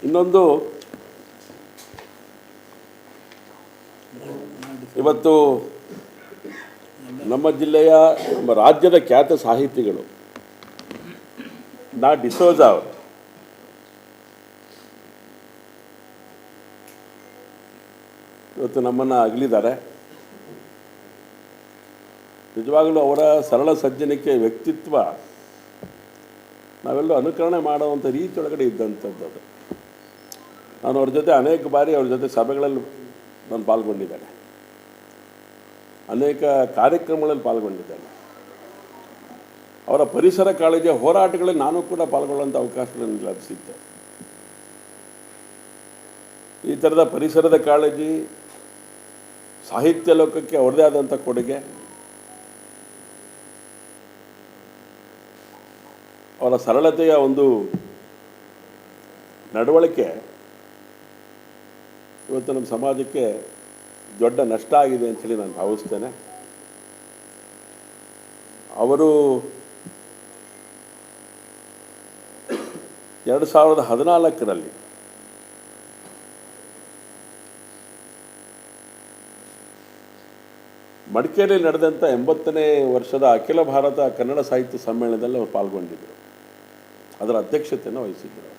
ಇನ್ನೊಂದು, ಇವತ್ತು ನಮ್ಮ ಜಿಲ್ಲೆಯ, ನಮ್ಮ ರಾಜ್ಯದ ಖ್ಯಾತ ಸಾಹಿತಿಗಳು ನಾ ಡಿಸೋಜ ಅವರು ಇವತ್ತು ನಮ್ಮನ್ನು ಅಗಲಿದ್ದಾರೆ. ನಿಜವಾಗಲೂ ಅವರ ಸರಳ ಸಜ್ಜನಿಕೆ, ವ್ಯಕ್ತಿತ್ವ ನಾವೆಲ್ಲೂ ಅನುಕರಣೆ ಮಾಡುವಂಥ ರೀತಿಯೊಳಗಡೆ ಇದ್ದಂಥದ್ದು ಅದು. ನಾನು ಅವ್ರ ಜೊತೆ ಅನೇಕ ಬಾರಿ ಅವ್ರ ಜೊತೆ ಸಭೆಗಳಲ್ಲಿ ನಾನು ಪಾಲ್ಗೊಂಡಿದ್ದೇನೆ, ಅನೇಕ ಕಾರ್ಯಕ್ರಮಗಳಲ್ಲಿ ಪಾಲ್ಗೊಂಡಿದ್ದೇನೆ. ಅವರ ಪರಿಸರ ಕಾಳಜಿಯ ಹೋರಾಟಗಳಲ್ಲಿ ನಾನು ಕೂಡ ಪಾಲ್ಗೊಳ್ಳುವಂಥ ಅವಕಾಶ ನನಗೆ ಲಭಿಸಿತ್ತು. ಈ ಥರದ ಪರಿಸರದ ಕಾಳಜಿ, ಸಾಹಿತ್ಯ ಲೋಕಕ್ಕೆ ಅವ್ರದ್ದೇ ಆದಂಥ ಕೊಡುಗೆ, ಅವರ ಸರಳತೆಯ ಒಂದು ನಡವಳಿಕೆ ಇವತ್ತು ನಮ್ಮ ಸಮಾಜಕ್ಕೆ ದೊಡ್ಡ ನಷ್ಟ ಆಗಿದೆ ಅಂಥೇಳಿ ನಾನು ಭಾವಿಸ್ತೇನೆ. ಅವರು 2014ರಲ್ಲಿ ಮಡಿಕೇರಿಯಲ್ಲಿ ನಡೆದಂಥ 80ನೇ ವರ್ಷದ ಅಖಿಲ ಭಾರತ ಕನ್ನಡ ಸಾಹಿತ್ಯ ಸಮ್ಮೇಳನದಲ್ಲಿ ಅವರು ಪಾಲ್ಗೊಂಡಿದ್ದರು. ಅದರ ಅಧ್ಯಕ್ಷತೆಯನ್ನು ವಹಿಸಿದ್ದರು.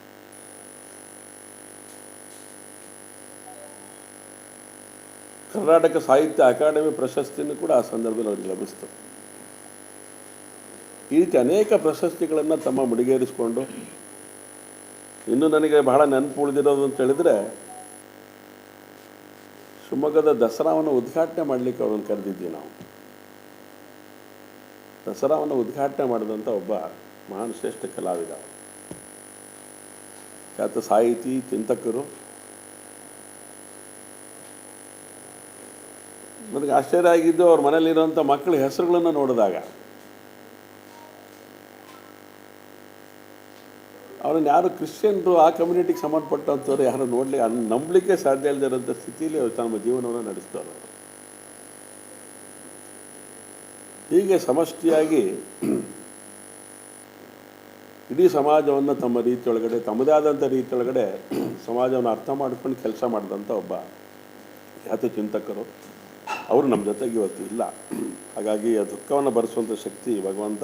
ಕರ್ನಾಟಕ ಸಾಹಿತ್ಯ ಅಕಾಡೆಮಿ ಪ್ರಶಸ್ತಿಯನ್ನು ಕೂಡ ಆ ಸಂದರ್ಭದಲ್ಲಿ ಅವರಿಗೆ ಲಭಿಸಿತು. ಈ ರೀತಿ ಅನೇಕ ಪ್ರಶಸ್ತಿಗಳನ್ನು ತಮ್ಮ ಮುಡಿಗೇರಿಸಿಕೊಂಡು, ಇನ್ನು ನನಗೆ ಬಹಳ ನೆನಪು ಉಳಿದಿರೋದು ಅಂತ ಹೇಳಿದರೆ, ಶಿವಮೊಗ್ಗದ ದಸರಾವನ್ನು ಉದ್ಘಾಟನೆ ಮಾಡಲಿಕ್ಕೆ ಅವರನ್ನು ಕರೆದಿದ್ವಿ ನಾವು. ದಸರಾವನ್ನು ಉದ್ಘಾಟನೆ ಮಾಡಿದಂಥ ಒಬ್ಬ ಮಹಾನ್ ಶ್ರೇಷ್ಠ ಕಲಾವಿದ, ಖ್ಯಾತ ಸಾಹಿತಿ, ಚಿಂತಕರು. ನನಗೆ ಆಶ್ಚರ್ಯ ಆಗಿದ್ದು ಅವ್ರ ಮನೇಲಿರುವಂಥ ಮಕ್ಕಳ ಹೆಸರುಗಳನ್ನು ನೋಡಿದಾಗ, ಅವ್ರನ್ನ ಯಾರು ಕ್ರಿಶ್ಚಿಯನ್ರು, ಆ ಕಮ್ಯುನಿಟಿಗೆ ಸಂಬಂಧಪಟ್ಟಂಥವ್ರು ಯಾರು ನಂಬಲಿಕ್ಕೆ ಸಾಧ್ಯ ಇಲ್ಲದಿರೋಂಥ ಸ್ಥಿತಿಯಲ್ಲಿ ಅವ್ರು ತಮ್ಮ ಜೀವನವನ್ನು ನಡೆಸ್ತಾರೆ. ಹೀಗೆ ಸಮಷ್ಟಿಯಾಗಿ ಇಡೀ ಸಮಾಜವನ್ನು ತಮ್ಮ ರೀತಿಯೊಳಗಡೆ, ತಮ್ಮದೇ ಆದಂಥ ರೀತಿಯೊಳಗಡೆ ಸಮಾಜವನ್ನು ಅರ್ಥ ಮಾಡ್ಕೊಂಡು ಕೆಲಸ ಮಾಡಿದಂಥ ಒಬ್ಬ ಖ್ಯಾತ ಚಿಂತಕರು. ಅವರು ನಮ್ಮ ಜೊತೆಗೆ ಇವತ್ತು ಇಲ್ಲ. ಹಾಗಾಗಿ ಆ ದುಃಖವನ್ನು ಭರಿಸುವಂಥ ಶಕ್ತಿ ಭಗವಂತ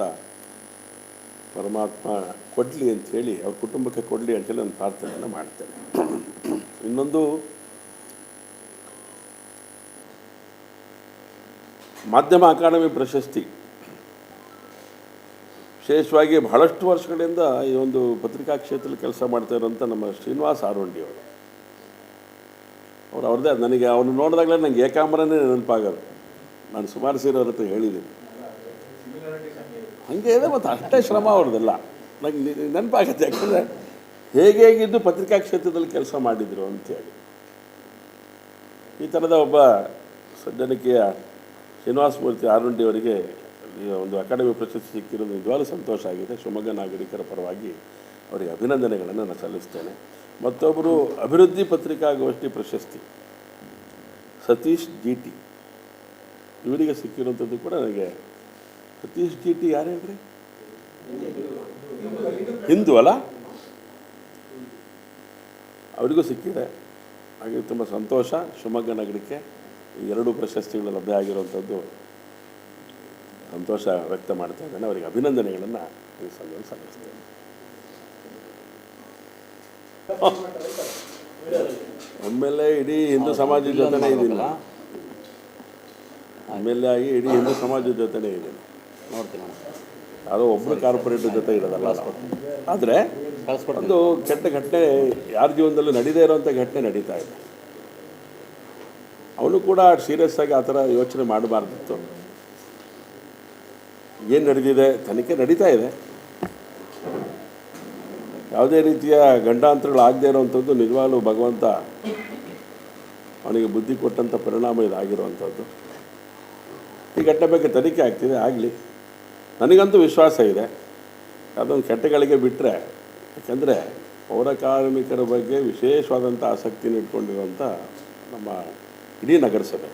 ಪರಮಾತ್ಮ ಕೊಡಲಿ ಅಂಥೇಳಿ, ಅವ್ರ ಕುಟುಂಬಕ್ಕೆ ಕೊಡಲಿ ಅಂತೇಳಿ ನಾನು ಪ್ರಾರ್ಥನೆಯನ್ನು ಮಾಡ್ತೇನೆ. ಇನ್ನೊಂದು, ಮಾಧ್ಯಮ ಅಕಾಡೆಮಿ ಪ್ರಶಸ್ತಿ ವಿಶೇಷವಾಗಿ ಬಹಳಷ್ಟು ವರ್ಷಗಳಿಂದ ಈ ಒಂದು ಪತ್ರಿಕಾ ಕ್ಷೇತ್ರದಲ್ಲಿ ಕೆಲಸ ಮಾಡ್ತಾ ಇರೋಂಥ ನಮ್ಮ ಶ್ರೀನಿವಾಸ್ ಆರೋಂಡಿ ಅವರು ಅವ್ರದ್ದೇ. ನನಗೆ ಅವನು ನೋಡಿದಾಗಲೇ ನನಗೆ ಏಕಾಂಬರನೇ ನೆನಪಾಗೋದು. ನಾನು ಸುಮಾರು ಸೇರೋರ ಹತ್ರ ಹೇಳಿದ್ದೀನಿ, ಹಾಗೆ ಇದೆ. ಮತ್ತು ಅಷ್ಟೇ ಶ್ರಮ ಅವ್ರದ್ದೆಲ್ಲ ನನಗೆ ನೆನಪಾಗತ್ತೆ. ಯಾಕಂದರೆ ಹೇಗಿದ್ದು ಪತ್ರಿಕಾ ಕ್ಷೇತ್ರದಲ್ಲಿ ಕೆಲಸ ಮಾಡಿದರು ಅಂಥೇಳಿ. ಈ ಥರದ ಒಬ್ಬ ಸಜ್ಜನಿಕೆಯ ಶ್ರೀನಿವಾಸ ಮೂರ್ತಿ ಆರುಂಡಿ ಅವರಿಗೆ ಒಂದು ಅಕಾಡೆಮಿ ಪ್ರಶಸ್ತಿ ಸಿಕ್ಕಿರೋದು ನಿಜವಾಗ್ಲೂ ಸಂತೋಷ ಆಗಿದೆ. ಶಿವಮೊಗ್ಗ ನಾಗರಿಕರ ಪರವಾಗಿ ಅವರಿಗೆ ಅಭಿನಂದನೆಗಳನ್ನು ನಾನು ಸಲ್ಲಿಸ್ತೇನೆ. ಮತ್ತೊಬ್ಬರು ಅಭಿವೃದ್ಧಿ ಪತ್ರಿಕಾಗೋಷ್ಠಿ ಪ್ರಶಸ್ತಿ ಸತೀಶ್ ಜಿ ಟಿ, ಇವರಿಗೆ ಸಿಕ್ಕಿರುವಂಥದ್ದು ಕೂಡ ನನಗೆ. ಸತೀಶ್ ಜಿ ಟಿ ಯಾರು ಹೇಳ್ರಿ? ಹಿಂದೂ ಅಲ್ಲ, ಅವರಿಗೂ ಸಿಕ್ಕಿದೆ. ಹಾಗೆ ತುಂಬ ಸಂತೋಷ. ಶಿವಮೊಗ್ಗ ನಗರಕ್ಕೆ ಈ ಎರಡೂ ಪ್ರಶಸ್ತಿಗಳು ಲಭ್ಯ ಆಗಿರುವಂಥದ್ದು ಸಂತೋಷ ವ್ಯಕ್ತ ಮಾಡ್ತಾ ಇದ್ದೇನೆ. ಅವರಿಗೆ ಅಭಿನಂದನೆಗಳನ್ನು ಈ ಸಮಯದಲ್ಲಿ ಸಲ್ಲಿಸ್ತೇನೆ. ಒಮ್ಮೆಲೆ ಇಡೀ ಹಿಂದೂ ಸಮಾಜದ ಜೊತೆನೇ ಇದ್ದೀನಿ, ಆಮೇಲೆ ಆಗಿ ಇಡೀ ಹಿಂದೂ ಸಮಾಜದ ಜೊತೆನೇ ಇದ್ದೀನಿ. ನೋಡ್ತೀನಿ, ಯಾವುದೋ ಒಬ್ಬರು ಕಾರ್ಪೊರೇಟರ್ ಜೊತೆ ಇರೋದಲ್ಲ. ಆದರೆ ಒಂದು ಕೆಟ್ಟ ಘಟನೆ ಯಾರ ಜೀವನದಲ್ಲೂ ನಡೀದೇ ಇರೋವಂಥ ಘಟನೆ ನಡೀತಾ ಇದೆ. ಅವನು ಕೂಡ ಸೀರಿಯಸ್ ಆಗಿ ಆ ಥರ ಯೋಚನೆ ಮಾಡಬಾರ್ದಿತ್ತು. ಏನು ನಡೆದಿದೆ, ತನಿಖೆ ನಡೀತಾ ಇದೆ. ಯಾವುದೇ ರೀತಿಯ ಗಂಡಾಂತರಗಳಾಗದೇ ಇರೋವಂಥದ್ದು ನಿಜವಾಗ್ಲೂ ಭಗವಂತ ಅವನಿಗೆ ಬುದ್ಧಿ ಕೊಟ್ಟಂಥ ಪರಿಣಾಮ ಇದಾಗಿರುವಂಥದ್ದು. ಈ ಘಟನೆ ಬಗ್ಗೆ ತನಿಖೆ ಆಗ್ತಿದೆ, ಆಗಲಿ. ನನಗಂತೂ ವಿಶ್ವಾಸ ಇದೆ. ಅದೊಂದು ಕೆಟ್ಟಗಳಿಗೆ ಬಿಟ್ಟರೆ, ಯಾಕೆಂದರೆ ಪೌರ ಕಾರ್ಮಿಕರ ಬಗ್ಗೆ ವಿಶೇಷವಾದಂಥ ಆಸಕ್ತಿಯನ್ನು ಇಟ್ಕೊಂಡಿರುವಂಥ ನಮ್ಮ ಇಡೀ ನಗರಸಭೆ,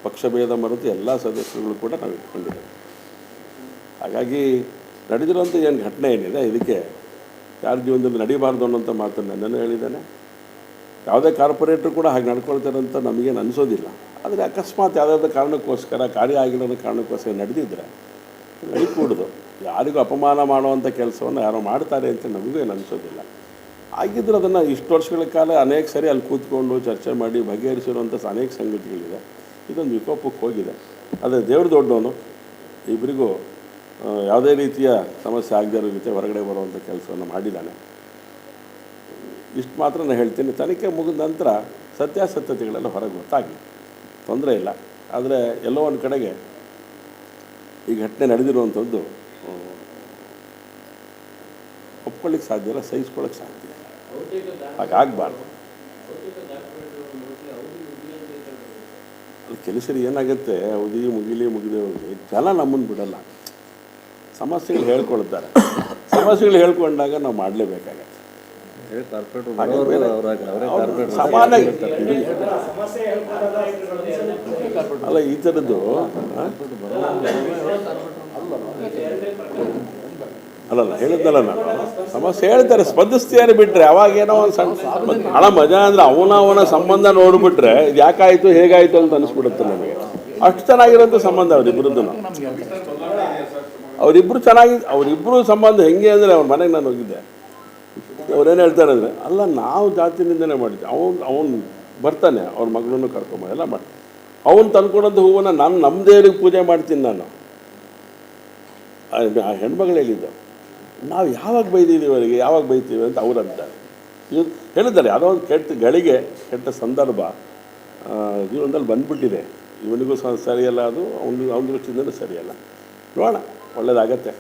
ಪಕ್ಷಭೇದ ಮರೆತು ಎಲ್ಲ ಸದಸ್ಯರುಗಳು ಕೂಡ ನಾವು ಇಟ್ಕೊಂಡಿದ್ದೇವೆ. ಹಾಗಾಗಿ ನಡೆದಿರುವಂಥ ಏನು ಘಟನೆ ಏನಿದೆ, ಇದಕ್ಕೆ ಯಾರ ಜೀವನದಲ್ಲಿ ನಡೀಬಾರ್ದು ಅನ್ನೋಂಥ ಮಾತನ್ನು ನನ್ನನ್ನು ಹೇಳಿದ್ದಾನೆ. ಯಾವುದೇ ಕಾರ್ಪೊರೇಟ್ರು ಕೂಡ ಹಾಗೆ ನಡ್ಕೊಳ್ತಾರೆ ಅಂತ ನಮಗೇನು ಅನಿಸೋದಿಲ್ಲ. ಆದರೆ ಅಕಸ್ಮಾತ್ ಯಾವುದಾದ್ರೂ ಕಾರಣಕ್ಕೋಸ್ಕರ ಕಾರ್ಯ ಆಗಿರೋ ಕಾರಣಕ್ಕೋಸ್ಕರ ನಡೆದಿದ್ದರೆ ನಡಿಕೂಡ್ದು. ಯಾರಿಗೂ ಅಪಮಾನ ಮಾಡುವಂಥ ಕೆಲಸವನ್ನು ಯಾರೋ ಮಾಡ್ತಾರೆ ಅಂತ ನಮಗೂ ಏನು ಅನಿಸೋದಿಲ್ಲ. ಆಗಿದ್ದರೂ ಅದನ್ನು ಇಷ್ಟು ವರ್ಷಗಳ ಕಾಲ ಅನೇಕ ಸರಿ ಅಲ್ಲಿ ಕೂತ್ಕೊಂಡು ಚರ್ಚೆ ಮಾಡಿ ಬಗೆಹರಿಸಿರುವಂಥ ಅನೇಕ ಸಂಗತಿಗಳಿದೆ. ಇದೊಂದು ವಿಕೋಪಕ್ಕೆ ಹೋಗಿದೆ. ಅದೇ ದೇವ್ರ ದೊಡ್ಡವನು, ಇಬ್ಬರಿಗೂ ಯಾವುದೇ ರೀತಿಯ ಸಮಸ್ಯೆ ಆಗದೇ ಇರೋ ರೀತಿ ಹೊರಗಡೆ ಬರುವಂಥ ಕೆಲಸವನ್ನು ಮಾಡಿದ್ದಾನೆ. ಇಷ್ಟು ಮಾತ್ರ ನಾನು ಹೇಳ್ತೀನಿ. ತನಿಖೆ ಮುಗಿದ ನಂತರ ಸತ್ಯಾಸತ್ಯತೆಗಳೆಲ್ಲ ಹೊರಗೆ ಗೊತ್ತಾಗಲಿ, ತೊಂದರೆ ಇಲ್ಲ. ಆದರೆ ಎಲ್ಲೋ ಒಂದು ಕಡೆಗೆ ಈ ಘಟನೆ ನಡೆದಿರುವಂಥದ್ದು ಒಪ್ಕೊಳ್ಳಿಕ್ಕೆ ಸಾಧ್ಯ ಇಲ್ಲ, ಸಹಿಸ್ಕೊಳ್ಳೋಕ್ಕೆ ಸಾಧ್ಯ ಇಲ್ಲ. ಹಾಗಾಗಬಾರ್ದು. ಅಲ್ಲಿ ಕೆಲಸರಿ ಏನಾಗುತ್ತೆ, ಅವಧಿ ಮುಗಿದೇ ಹೋಗಿ ಜನ ನಮ್ಮನ್ನು ಬಿಡಲ್ಲ. ಸಮಸ್ಯೆಗಳು ಹೇಳ್ಕೊಳ್ತಾರೆ. ಸಮಸ್ಯೆಗಳು ಹೇಳ್ಕೊಂಡಾಗ ನಾವು ಮಾಡಲೇಬೇಕಾಗತ್ತೆ. ಸಾಮಾನ್ಯ ಅಲ್ಲ ಈ ಥರದ್ದು ಅಲ್ಲಲ್ಲ ಹೇಳಿದ್ದಲ್ಲ ನಾನು. ಸಮಸ್ಯೆ ಹೇಳ್ತಾರೆ, ಸ್ಪಂದಿಸ್ತೀಯಾರು ಬಿಟ್ಟರೆ ಅವಾಗೇನೋ ಒಂದು ಸಣ್ಣ ಭಾಳ ಮಜಾ ಅಂದರೆ ಅವನ ಸಂಬಂಧ ನೋಡಿಬಿಟ್ರೆ ಇದು ಯಾಕಾಯಿತು ಹೇಗಾಯಿತು ಅಂತ ಅನಿಸ್ಬಿಡುತ್ತೆ ನಮಗೆ. ಅಷ್ಟು ಚೆನ್ನಾಗಿರೋಂಥ ಸಂಬಂಧ ಅವರಿಬ್ಬರದ್ದು. ಅವರಿಬ್ಬರು ಸಂಬಂಧ ಹೆಂಗೆ ಅಂದರೆ ಅವ್ರ ಮನೆಗೆ ನಾನು ಹೋಗಿದ್ದೆ. ಅವ್ರೇನು ಹೇಳ್ತಾರೆ ಅಂದರೆ, ಅಲ್ಲ ನಾವು ಜಾತಿನಿಂದನೇ ಮಾಡಿದ್ದೆ, ಅವನು ಬರ್ತಾನೆ ಅವ್ರ ಮಗಳನ್ನು ಕರ್ಕೊಂಬ ಎಲ್ಲ ಮಾಡ್ತಾನೆ. ಅವನು ತಂದ್ಕೊಡೋಂಥ ಹೂವನ್ನು ನಮ್ಮ ದೇವ್ರಿಗೆ ಪೂಜೆ ಮಾಡ್ತೀನಿ ನಾನು. ಆ ಹೆಣ್ಮಗಳು ಹೇಳಿದ್ದು, ನಾವು ಯಾವಾಗ ಬೈದಿದ್ದೀವಿ ಅವರಿಗೆ, ಯಾವಾಗ ಬೈತೀವಿ ಅಂತ ಅವ್ರು ಅಂತಾರೆ. ಇವ್ರು ಹೇಳಿದ್ದಾರೆ, ಯಾವುದೋ ಒಂದು ಕೆಟ್ಟ ಸಂದರ್ಭ ಜೀವನದಲ್ಲಿ ಬಂದುಬಿಟ್ಟಿದೆ. ಇವನಿಗೂ ಸರಿಯಲ್ಲ, ಅದು ಅವನ ದೃಷ್ಟಿಯಿಂದಲೂ ಸರಿಯಲ್ಲ. ನೋಡೋಣ, ಒಳ್ಳೇದಾಗತ್ತೆ.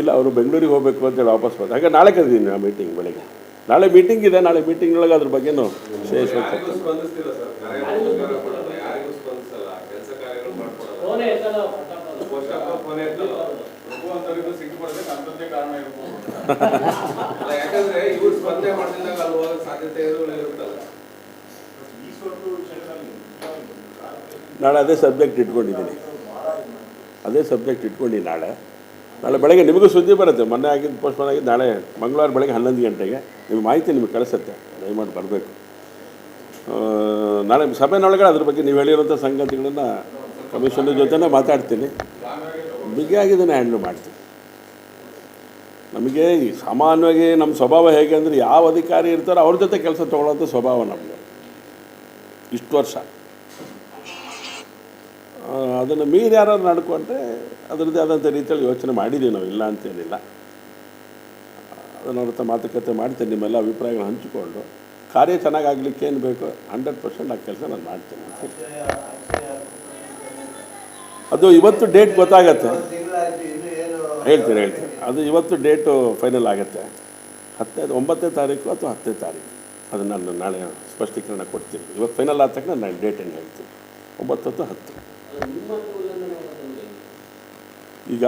ಇಲ್ಲ, ಅವರು ಬೆಂಗಳೂರಿಗೆ ಹೋಗಬೇಕು ಅಂತೇಳಿ ವಾಪಸ್ ಬಂದು, ಹಾಗೆ ನಾಳೆ ಕರೆದಿದ್ದೀನಿ ಆ ಮೀಟಿಂಗ್ ಬೆಳಗ್ಗೆ. ನಾಳೆ ಮೀಟಿಂಗ್ ಇದೆ. ನಾಳೆ ಮೀಟಿಂಗ್ನೊಳಗೆ ಅದ್ರ ಬಗ್ಗೆನೂ ವಿಶೇಷವಾಗಿ ನಾಳೆ ಅದೇ ಸಬ್ಜೆಕ್ಟ್ ಇಟ್ಕೊಂಡಿದ್ದೀನಿ. ನಾಳೆ ಬೆಳಗ್ಗೆ ನಿಮಗೂ ಸುದ್ದಿ ಬರುತ್ತೆ. ಮೊನ್ನೆ ಆಗಿದ್ದು ಪೋಸ್ಟ್ಪೋನ್ ಆಗಿದ್ದು ನಾಳೆ ಮಂಗಳವಾರ ಬೆಳಗ್ಗೆ 11 ಗಂಟೆಗೆ ನಿಮಗೆ ಮಾಹಿತಿ ನಿಮಗೆ ಕಳಿಸುತ್ತೆ. ದಯಮಾಡಿ ಬರಬೇಕು. ನಾಳೆ ಸಭೆನೊಳಗಡೆ ಅದ್ರ ಬಗ್ಗೆ ನೀವು ಹೇಳಿರೋಂಥ ಸಂಗತಿಗಳನ್ನು ಕಮಿಷನರ್ ಜೊತೆನೇ ಮಾತಾಡ್ತೀನಿ. ಬಿಗಿಯಾಗಿದ್ದನ್ನು ಹ್ಯಾಂಡ್ಲ್ ಮಾಡ್ತೀನಿ. ನಮಗೆ ಸಾಮಾನ್ಯವಾಗಿ ನಮ್ಮ ಸ್ವಭಾವ ಹೇಗೆ ಅಂದರೆ, ಯಾವ ಅಧಿಕಾರಿ ಇರ್ತಾರೋ ಅವ್ರ ಜೊತೆ ಕೆಲಸ ತೊಗೊಳ್ಳೋಂಥ ಸ್ವಭಾವ ನಮಗೆ ಇಷ್ಟು ವರ್ಷ. ಅದನ್ನು ಮೀರಿ ಯಾರು ನಡ್ಕೊಂಡ್ರೆ ಅದರದ್ದೇ ಆದಂಥ ರೀತಿಯಲ್ಲಿ ಯೋಚನೆ ಮಾಡಿದ್ದೀವಿ ನಾವು, ಇಲ್ಲ ಅಂತೇನಿಲ್ಲ. ಅದನ್ನು ಅವ್ರ ಹತ್ರ ಮಾತುಕತೆ ಮಾಡ್ತೇನೆ. ನಿಮ್ಮೆಲ್ಲ ಅಭಿಪ್ರಾಯಗಳು ಹಂಚಿಕೊಂಡು ಕಾರ್ಯ ಚೆನ್ನಾಗಾಗಲಿಕ್ಕೆ ಏನು ಬೇಕು 100% ಆ ಕೆಲಸ ನಾನು ಮಾಡ್ತೇನೆ. ಅದು ಇವತ್ತು ಡೇಟ್ ಗೊತ್ತಾಗತ್ತೆ, ಹೇಳ್ತೀನಿ. ಅದು ಇವತ್ತು ಡೇಟು ಫೈನಲ್ ಆಗುತ್ತೆ. 9ನೇ ತಾರೀಕು ಅಥವಾ 10ನೇ ತಾರೀಕು ಅದನ್ನು ನಾನು ನಾಳೆ ಸ್ಪಷ್ಟೀಕರಣ ಕೊಡ್ತೀನಿ. ಇವತ್ತು ಫೈನಲ್ ಆದ ತಕ್ಷಣ ನಾನು ಡೇಟನ್ನು ಹೇಳ್ತೀನಿ, 9 ಅಥವಾ 10. ಈಗ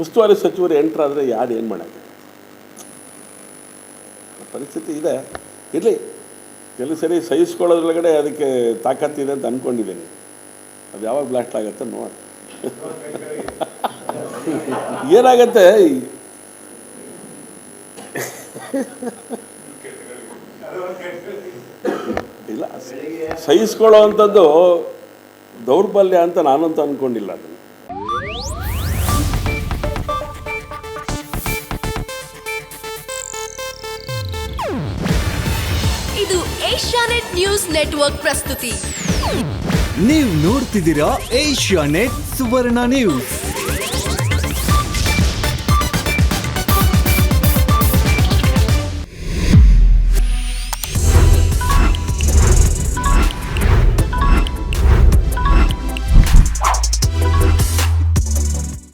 ಉಸ್ತುವಾರಿ ಸಚಿವರು ಎಂಟ್ರಾದರೆ ಯಾರು ಏನು ಮಾಡೋಕ್ಕೆ ಪರಿಸ್ಥಿತಿ ಇದೆ. ಇರಲಿ, ಕೆಲವು ಸರಿ ಸಹಿಸ್ಕೊಳ್ಳೋದ್ರೊಳಗಡೆ ಅದಕ್ಕೆ ತಾಕತ್ತಿದೆ ಅಂತ ಅಂದ್ಕೊಂಡಿದ್ದೀನಿ. ಅದು ಯಾವಾಗ ಬ್ಲಾಸ್ಟ್ ಆಗುತ್ತೆ ನೋಡಿ. ಏನಾಗತ್ತೆ, ಇಲ್ಲ ಸಹಿಸ್ಕೊಳ್ಳೋ ಅಂಥದ್ದು ದೌರ್ಬಲ್ಯ ಅಂತ ನಾನಂತ ಅಂದ್ಕೊಂಡಿಲ್ಲ. ಅದನ್ನು ಇದು ಏಷ್ಯಾನೆಟ್ ನ್ಯೂಸ್ ನೆಟ್ವರ್ಕ್ ಪ್ರಸ್ತುತಿ. ನೀವು ನೋಡ್ತಿದ್ದೀರಾ ಏಷ್ಯಾನೆಟ್ ಸುವರ್ಣ ನ್ಯೂಸ್.